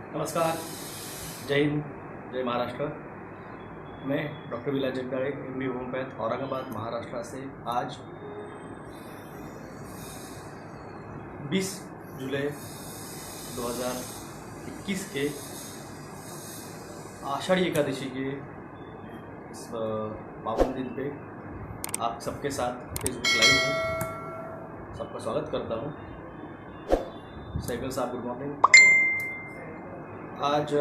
नमस्कार, जय हिंद, जय महाराष्ट्र। मैं डॉक्टर विलास जगदाळे, MD होम्योपैथ, औरंगाबाद, महाराष्ट्र से आज 20 जुलाई 2021 के आषाढ़ी एकादशी के इस पावन दिन पे आप सबके साथ फेसबुक लाइव हूँ। सबका स्वागत करता हूँ। सहगल साहब, गुड मॉर्निंग। आज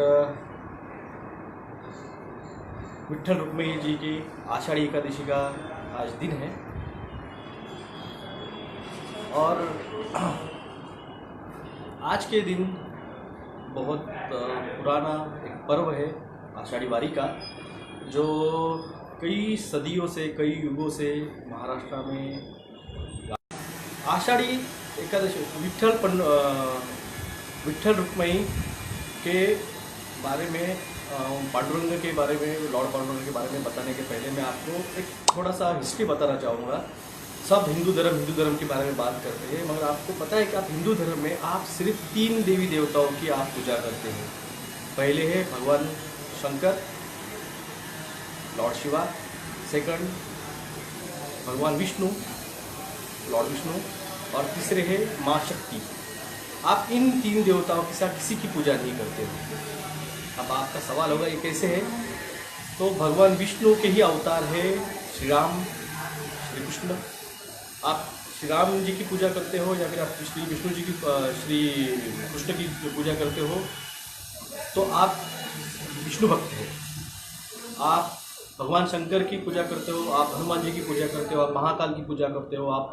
विट्ठल रुक्मिणी जी की आषाढ़ी एकादशी का आज दिन है और आज के दिन बहुत पुराना एक पर्व है आषाढ़ी वारी का, जो कई सदियों से, कई युगों से महाराष्ट्र में आषाढ़ी एकादशी विट्ठल रुक्मिणी के बारे में, पांडुरंग के बारे में, लॉर्ड पांडुरंग के बारे में बताने के पहले मैं आपको एक थोड़ा सा हिस्ट्री बताना चाहूँगा। सब हिंदू धर्म के बारे में बात करते हैं, मगर आपको पता है कि आप हिंदू धर्म में आप सिर्फ 3 देवी देवताओं की आप पूजा करते हैं। पहले है भगवान शंकर, लॉर्ड शिवा। सेकंड भगवान विष्णु, लॉर्ड विष्णु। और तीसरे है माँ शक्ति। आप इन 3 देवताओं के साथ किसी की पूजा नहीं करते हो। अब आपका सवाल होगा ये कैसे है? तो भगवान विष्णु के ही अवतार है श्री राम, श्री कृष्ण। आप श्री राम जी की पूजा करते हो या फिर आप श्री विष्णु जी की, श्री कृष्ण की पूजा करते हो तो आप विष्णु भक्त हो। आप भगवान शंकर की पूजा करते हो, आप हनुमान जी की पूजा करते हो, आप महाकाल की पूजा करते हो, आप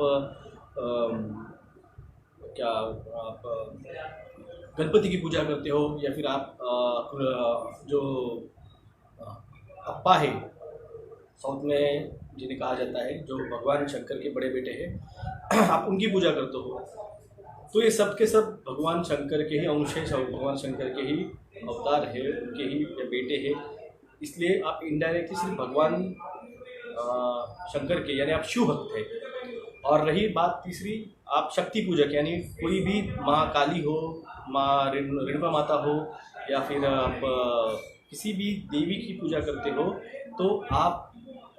गणपति की पूजा करते हो, या फिर आप जो अप्पा है, साउथ में जिन्हें कहा जाता है, जो भगवान शंकर के बड़े बेटे हैं, आप उनकी पूजा करते हो। तो ये सब के सब भगवान शंकर के ही अंश है, सब भगवान शंकर के ही अवतार है, उनके ही बेटे हैं। इसलिए आप इनडायरेक्टली सिर्फ भगवान शंकर के, यानी आप शिव भक्त हैं। और रही बात तीसरी, आप शक्ति पूजक, यानी कोई भी माँ काली हो, माँ रेणुका माता हो, या फिर आप किसी भी देवी की पूजा करते हो तो आप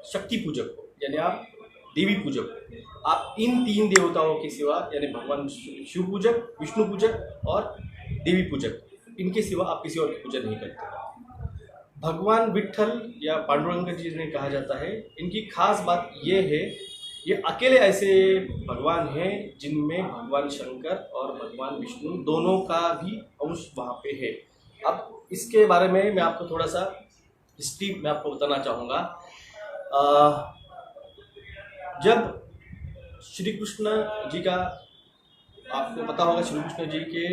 शक्ति पूजक हो, यानी आप देवी पूजक हो। आप इन 3 देवताओं के सिवा, यानी भगवान शिव पूजक, विष्णु पूजक और देवी पूजक, इनके सिवा आप किसी और की पूजा नहीं करते। भगवान विट्ठल या पांडुरंग जी जिन्हें कहा जाता है, इनकी खास बात ये है, ये अकेले ऐसे भगवान हैं जिनमें भगवान शंकर और भगवान विष्णु दोनों का भी अंश वहाँ पे है। अब इसके बारे में मैं आपको थोड़ा सा हिस्ट्री में आपको बताना चाहूँगा। जब श्री कृष्ण जी का, आपको पता होगा, श्री कृष्ण जी के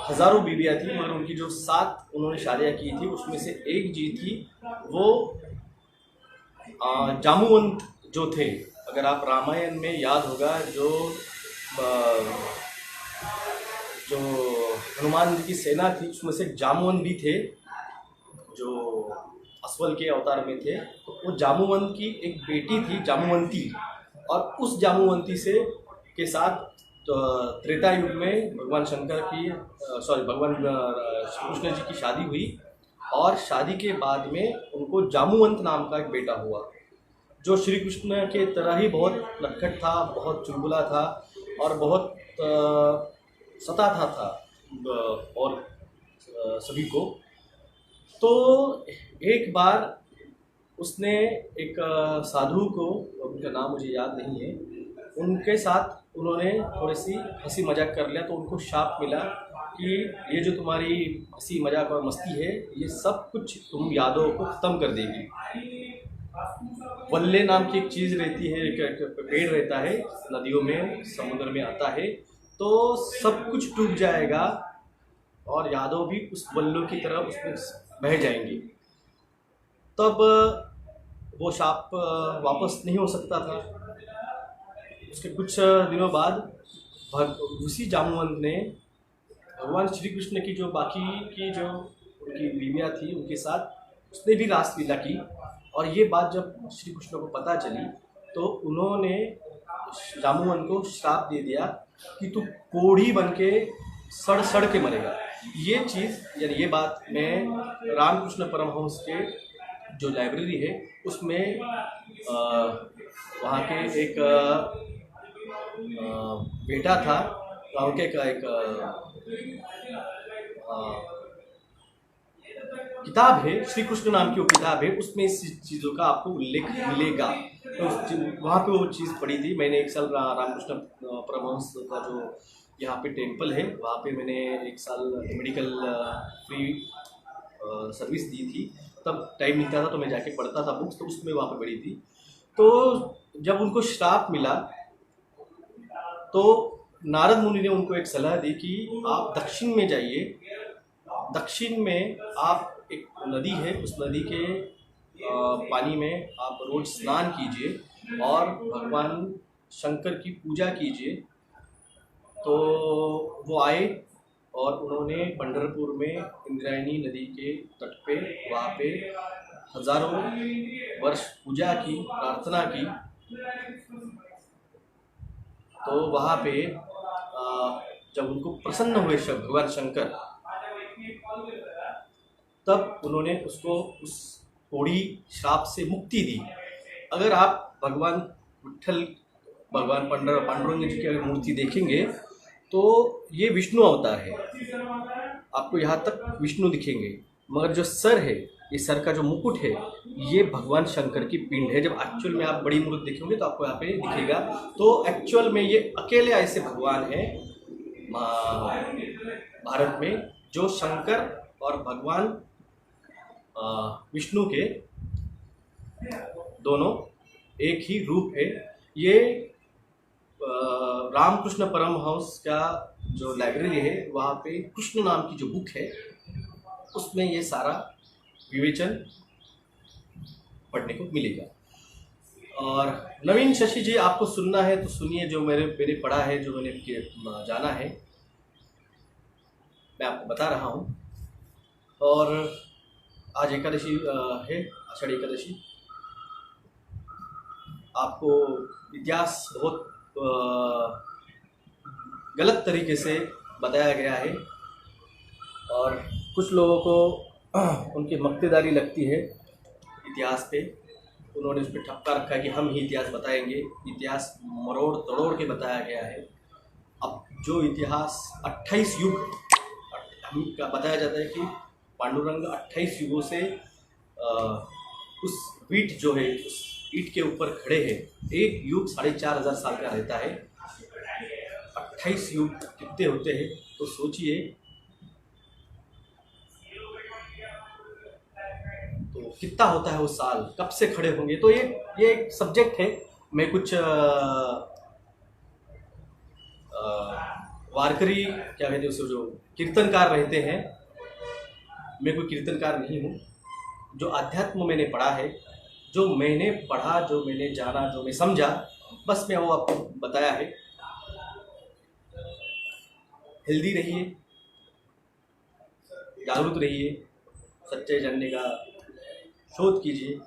हजारों बीवियाँ थी, मगर उनकी जो 7 उन्होंने शादियाँ की थी, उसमें से एक जी थी वो जामुवंत जो थे। अगर आप रामायण में याद होगा, जो हनुमान जी की सेना थी, उसमें से जामुवंत भी थे, जो अश्वल के अवतार में थे। तो वो जामुवंत की एक बेटी थी, जामुवंती, और उस जामुवंती से के साथ त्रेता युग में भगवान शंकर की, भगवान श्री कृष्ण जी की शादी हुई। और शादी के बाद में उनको जामुवंत नाम का एक बेटा हुआ, जो श्री कृष्ण के तरह ही बहुत नटखट था, बहुत चुलबुला था और बहुत सताता था और सभी को। तो एक बार उसने एक साधु को, उनका नाम मुझे याद नहीं है, उनके साथ उन्होंने थोड़ी सी हंसी मजाक कर लिया। तो उनको शाप मिला कि ये जो तुम्हारी हंसी मजाक और मस्ती है, ये सब कुछ तुम यादों को ख़त्म कर देगी। वल्ले नाम की एक चीज़ रहती है, एक पेड़ रहता है, नदियों में, समुद्र में आता है, तो सब कुछ डूब जाएगा और यादव भी उस वल्लों की तरह उसमें बह जाएंगी। तब वो शाप वापस नहीं हो सकता था। उसके कुछ दिनों बाद उसी जामुवंत ने भगवान श्री कृष्ण की जो बाकी की जो उनकी बीवियाँ थी, उनके साथ उसने भी रासलीला की। और ये बात जब श्री कृष्ण को पता चली तो उन्होंने जामुवन को श्राप दे दिया कि तू कोढ़ी बन के सड़ सड़ के मरेगा। ये चीज़ यानी ये बात मैं रामकृष्ण परमहंस के जो लाइब्रेरी है उसमें वहाँ के एक बेटा था, गाँव के का एक किताब है, श्री कृष्ण नाम की वो किताब है, उसमें इस चीज़ों का आपको उल्लेख मिलेगा। तो वहाँ पे वो चीज़ पढ़ी थी मैंने। एक साल रामकृष्ण परमहंस का जो यहाँ पे टेम्पल है वहाँ पे मैंने एक साल मेडिकल फ्री सर्विस दी थी। तब टाइम मिलता था तो मैं जाके पढ़ता था बुक्स, तो उसमें वहाँ पे पढ़ी थी। तो जब उनको श्राप मिला तो नारद मुनि ने उनको एक सलाह दी कि आप दक्षिण में जाइए, दक्षिण में आप एक नदी है, उस नदी के पानी में आप रोज स्नान कीजिए और भगवान शंकर की पूजा कीजिए। तो वो आए और उन्होंने पंढरपुर में इंद्रायणी नदी के तट पे वहाँ पे हजारों वर्ष पूजा की, प्रार्थना की। तो वहाँ पे जब उनको प्रसन्न हुए भगवान शंकर, तब उन्होंने उसको उस कोढ़ी श्राप से मुक्ति दी। अगर आप भगवान विट्ठल, भगवान पांडुरंग जी की अगर मूर्ति देखेंगे तो ये विष्णु अवतार है, आपको यहाँ तक विष्णु दिखेंगे, मगर जो सर है, ये सर का जो मुकुट है, ये भगवान शंकर की पिंड है। जब एक्चुअल में आप बड़ी मूर्ति देखेंगे तो आपको यहाँ पे दिखेगा। तो एक्चुअल में ये अकेले ऐसे भगवान हैं भारत में जो शंकर और भगवान विष्णु के दोनों एक ही रूप है। ये रामकृष्ण परमहंस का जो लाइब्रेरी है वहाँ पे कृष्ण नाम की जो बुक है उसमें ये सारा विवेचन पढ़ने को मिलेगा। और नवीन शशि जी, आपको सुनना है तो सुनिए, जो मैंने पढ़ा है, जो मैंने जाना है, मैं आपको बता रहा हूँ। और आज एकादशी है, आषाढ़ी एकादशी। आपको इतिहास बहुत गलत तरीके से बताया गया है और कुछ लोगों को उनकी मक्तेदारी लगती है इतिहास पे। उन्होंने उस पर ठप्पा रखा है कि हम ही इतिहास बताएंगे। इतिहास मरोड़ तोड़ के बताया गया है। अब जो इतिहास 28 युग का बताया जाता है कि पांडुरंग 28 युगों से उस ईंट जो है, उस ईंट के ऊपर खड़े हैं। एक युग 4500 साल का रहता है, 28 युग कितने होते हैं तो सोचिए। तो कितना होता है वो साल, कब से खड़े होंगे। तो ये एक सब्जेक्ट है। मैं कुछ वारकरी क्या कहते हैं उसे, जो कीर्तनकार रहते हैं, मैं कोई कीर्तनकार नहीं हूँ। जो अध्यात्म मैंने पढ़ा है, जो मैंने पढ़ा, जो मैंने जाना, जो मैं समझा, बस मैं वो आपको बताया है। हेल्दी रहिए, जागरूक रहिए, सच्चाई जानने का शोध कीजिए।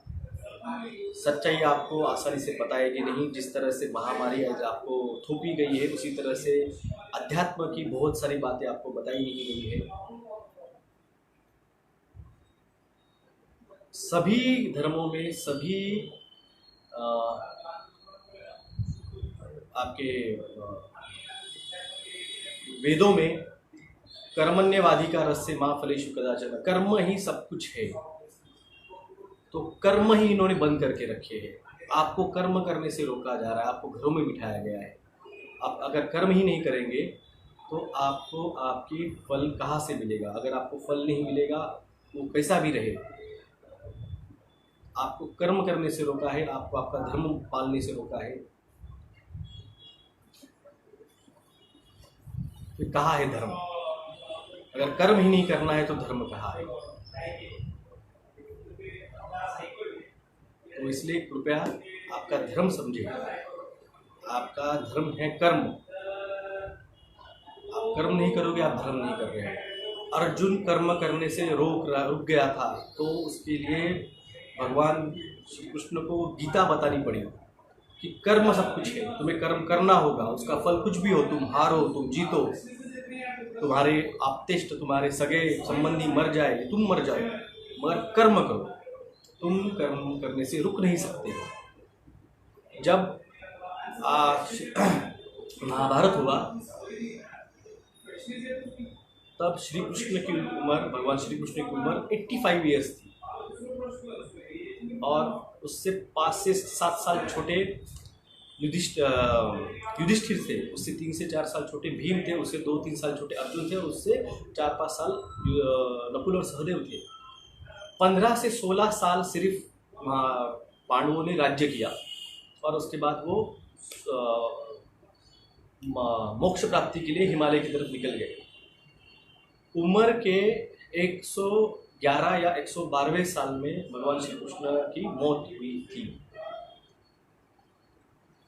सच्चाई आपको आसानी से बताएगी नहीं। जिस तरह से महामारी आज आपको थोपी गई है, उसी तरह से अध्यात्म की बहुत सारी बातें आपको बताई नहीं गई है। सभी धर्मों में, सभी आपके वेदों में कर्मण्यवाधिकारस्य मा फलेषु कदाचन, कर्म ही सब कुछ है। तो कर्म ही इन्होंने बंद करके रखे हैं। आपको कर्म करने से रोका जा रहा है, आपको घरों में बिठाया गया है। आप अगर कर्म ही नहीं करेंगे तो आपको आपकी फल कहाँ से मिलेगा। अगर आपको फल नहीं मिलेगा, वो कैसा भी रहे, आपको कर्म करने से रोका है, आपको आपका धर्म पालने से रोका है। फिर कहाँ है धर्म? अगर कर्म ही नहीं करना है तो धर्म कहाँ है? तो इसलिए कृपया आपका धर्म समझिए। आपका धर्म है कर्म। आप कर्म नहीं करोगे, आप धर्म नहीं कर रहे हैं। अर्जुन कर्म करने से रुक गया था, तो उसके लिए भगवान श्री कृष्ण को गीता बतानी पड़ी कि कर्म सब कुछ है, तुम्हें कर्म करना होगा, उसका फल कुछ भी हो, तुम हारो तुम जीतो, तुम्हारे आप्तेष्ट, तुम्हारे सगे संबंधी मर जाए, तुम मर जाओ, मगर कर्म करो, तुम कर्म करने से रुक नहीं सकते हो। जब महाभारत हुआ तब श्री कृष्ण की उम्र, भगवान श्री कृष्ण की उम्र 85 ईयर्स थी, और उससे 5 से 7 साल छोटे युधिष्ठिर थे, उससे 3 से 4 साल छोटे भीम थे, उससे 2-3 साल छोटे अर्जुन थे, उससे 4-5 साल नकुल और सहदेव थे। 15 से 16 साल सिर्फ पांडवों ने राज्य किया, और उसके बाद वो मोक्ष प्राप्ति के लिए हिमालय की तरफ निकल गए। उम्र के 111 या 112वें साल में भगवान श्री कृष्ण की मौत हुई थी।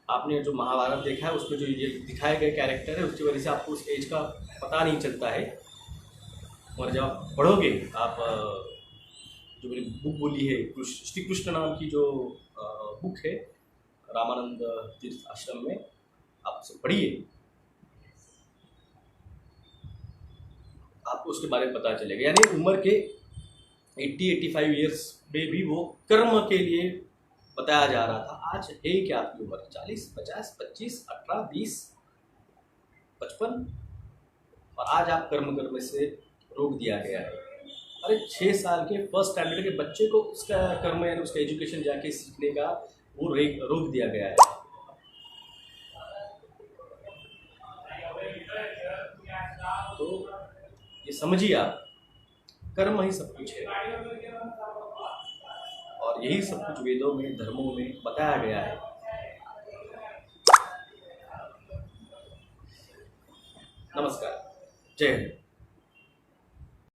आपने जो महाभारत देखा है उसमें जो ये दिखाए गए कैरेक्टर है, उसकी वजह से आपको उस एज का पता नहीं चलता है, और जब आप पढ़ोगे, आप जो मेरी बुक बोली है श्री कृष्ण नाम की जो बुक है रामानंद तीर्थ आश्रम में, आप उसे पढ़िए, आपको उसके बारे में पता चलेगा। यानी उम्र के 80-85 ईयर्स में भी वो कर्म के लिए बताया जा रहा था। आज है क्या आपकी उम्र? 40, 50, 25, 18, 20, 55, और आज आप कर्म करने से रोक दिया गया है। अरे 6 साल के फर्स्ट स्टैंडर्ड के बच्चे को उसका कर्म यानी उसका एजुकेशन जाके सीखने का वो रोक दिया गया है। तो ये समझिए आप, कर्म ही सब कुछ है, और यही सब कुछ वेदों में, धर्मों में बताया गया है। नमस्कार, जय हिंद।